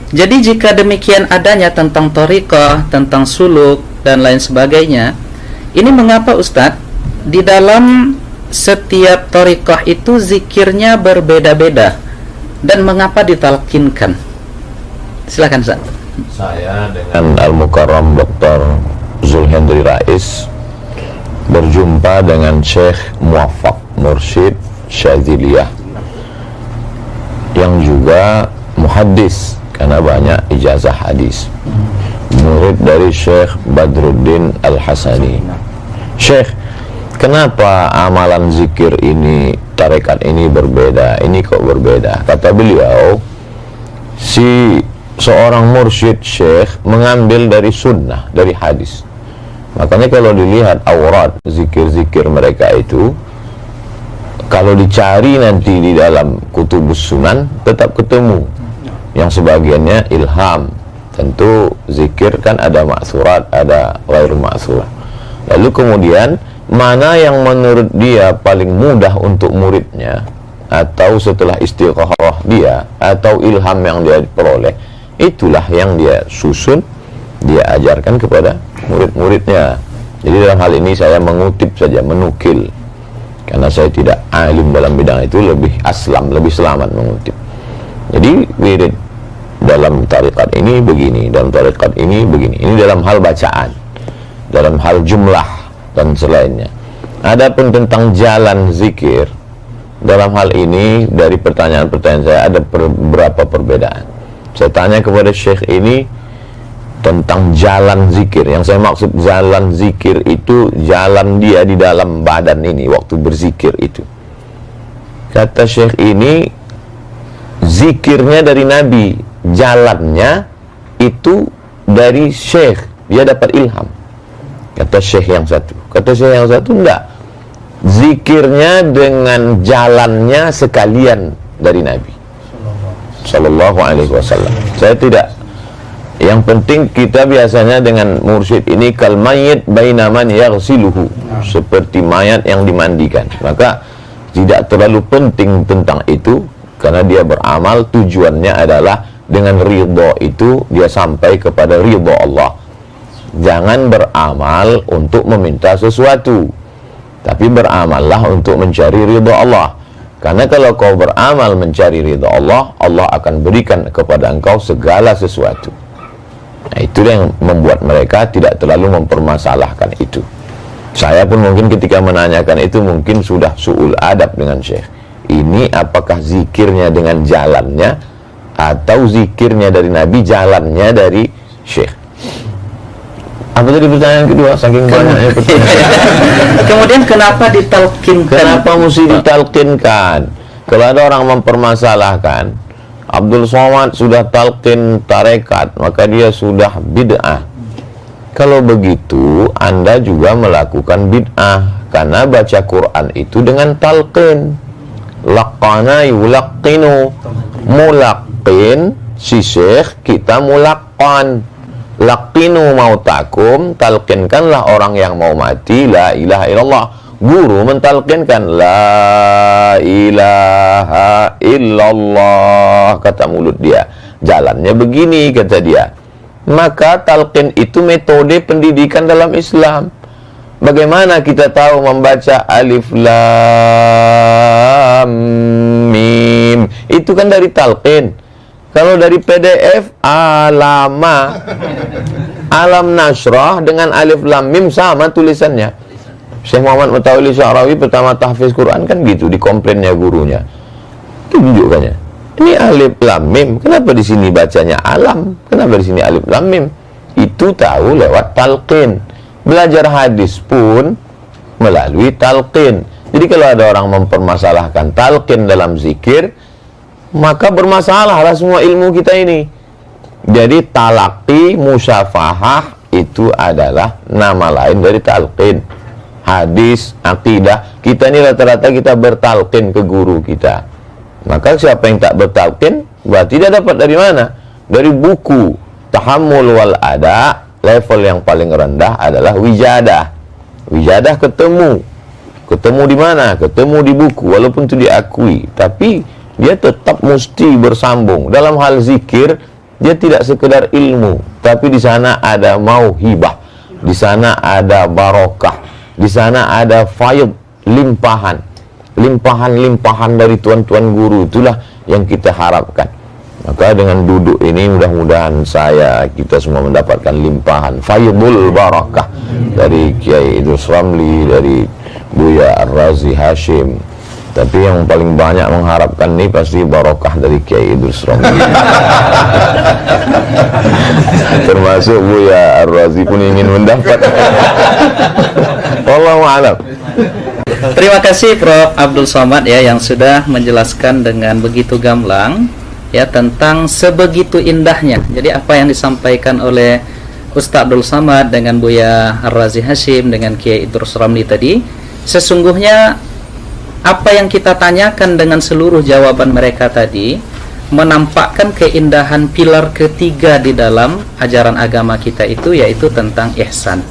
Jadi jika demikian adanya tentang thariqah, tentang suluk dan lain sebagainya, ini mengapa Ustadz di dalam setiap thariqah itu zikirnya berbeda-beda dan mengapa ditalkinkan? Silakan Ustaz. Saya dengan Al-Mukarram Dr. Zulhendri Rais berjumpa dengan Syekh Muwaffaq Mursyid Syadziliyah yang juga muhaddis karena banyak ijazah hadis, murid dari Syekh Badruddin Al-Hasani. Syekh, kenapa amalan zikir ini, tarekat ini berbeda? Ini kok berbeda? Kata beliau, seorang mursyid syekh mengambil dari sunnah, dari hadis. Makanya kalau dilihat aurat zikir-zikir mereka itu, kalau dicari nanti di dalam kutubus sunan tetap ketemu. Yang sebagiannya ilham. Tentu zikir kan ada ma'surat, ada ghair ma'surat. Lalu kemudian mana yang menurut dia paling mudah untuk muridnya, atau setelah istiqahah dia, atau ilham yang dia peroleh, itulah yang dia susun, dia ajarkan kepada murid-muridnya. Jadi dalam hal ini saya mengutip saja, menukil, karena saya tidak alim dalam bidang itu, lebih aslam, lebih selamat mengutip. Jadi wirid dalam tarikat ini begini, dalam tarikat ini begini. Ini dalam hal bacaan, dalam hal jumlah dan selainnya. Adapun tentang jalan zikir, dalam hal ini dari pertanyaan-pertanyaan saya ada beberapa perbedaan. Saya tanya kepada Syekh ini tentang jalan zikir. Yang saya maksud jalan zikir itu jalan dia di dalam badan ini waktu berzikir itu. Kata Syekh ini, zikirnya dari Nabi, jalannya itu dari Syekh, dia dapat ilham. Kata Syekh yang satu. Kata Syekh yang satu, enggak, zikirnya dengan jalannya sekalian dari Nabi Sallallahu Alaihi Wasallam. Saya tidak. Yang penting kita biasanya dengan mursyid ini kal mayyit baina man yaghsiluhu, seperti mayat yang dimandikan. Maka tidak terlalu penting tentang itu, karena dia beramal tujuannya adalah dengan ridho itu dia sampai kepada ridho Allah. Jangan beramal untuk meminta sesuatu, tapi beramallah untuk mencari ridho Allah. Karena kalau kau beramal mencari ridho Allah, Allah akan berikan kepada engkau segala sesuatu. Nah, itu yang membuat mereka tidak terlalu mempermasalahkan itu. Saya pun mungkin ketika menanyakan itu mungkin sudah su'ul adab dengan Syekh. Ini apakah zikirnya dengan jalannya, atau zikirnya dari Nabi, jalannya dari Syekh? Apa tadi pertanyaan kedua? Saking banyaknya pertanyaan. Kemudian kenapa ditalkinkan? Kenapa mesti ditalkinkan? Kalau ada orang mempermasalahkan, Abdul Somad sudah talqin tarekat, maka dia sudah bid'ah. Kalau begitu, Anda juga melakukan bid'ah, karena baca Quran itu dengan talqin. Laqana yulaqqinu, mulaqqin si syekh, kita mulaqqan. Laqinu mautakum, talqinkanlah orang yang mau mati la ilaha illallah. Guru mentalqinkan la ilaha illallah, kata mulut dia, jalannya begini, kata dia. Maka talqin itu metode pendidikan dalam Islam. Bagaimana kita tahu membaca alif lam mim? Itu kan dari talqin. Kalau dari PDF, alama, alam nasrah dengan alif lam mim sama tulisannya. Syekh Muhammad Mutawalli Sya'rawi pertama tahfiz Quran kan gitu, dikomplainnya gurunya. Itu tunjukkannya. Ini alif lam mim, kenapa di sini bacanya alam? Kenapa di sini alif lam mim? Itu tahu lewat talqin. Belajar hadis pun melalui talqin. Jadi kalau ada orang mempermasalahkan talqin dalam zikir, maka bermasalahlah semua ilmu kita ini. Jadi talaqi, musyafahah itu adalah nama lain dari talqin. Hadis, akidah, kita ini rata-rata kita bertalqin ke guru kita. Maka siapa yang tak bertalqin, berarti dia dapat dari mana? Dari buku. Tahammul wal ada, level yang paling rendah adalah wijadah. Wijadah ketemu. Ketemu di mana? Ketemu di buku, walaupun itu diakui. Tapi dia tetap mesti bersambung. Dalam hal zikir, dia tidak sekedar ilmu, tapi di sana ada mauhibah, di sana ada barokah, di sana ada faid, limpahan dari tuan-tuan guru. Itulah yang kita harapkan. Maka dengan duduk ini mudah-mudahan kita semua mendapatkan limpahan faidul barakah dari Kiai Idrus Ramli, dari Buya Ar-Razi Hashim. Tapi yang paling banyak mengharapkan ini pasti barokah dari Kiai Idrus Ramli. Termasuk Buya Ar-Razi pun ingin mendapat. Wallahu a'lam. Terima kasih Prof. Abdul Somad ya, yang sudah menjelaskan dengan begitu gamblang ya tentang sebegitu indahnya. Jadi apa yang disampaikan oleh Ustaz Abdul Somad dengan Buya Ar-Razi Hashim dengan Kiai Idrus Ramli tadi, sesungguhnya apa yang kita tanyakan dengan seluruh jawaban mereka tadi menampakkan keindahan pilar ketiga di dalam ajaran agama kita itu, yaitu tentang ihsan.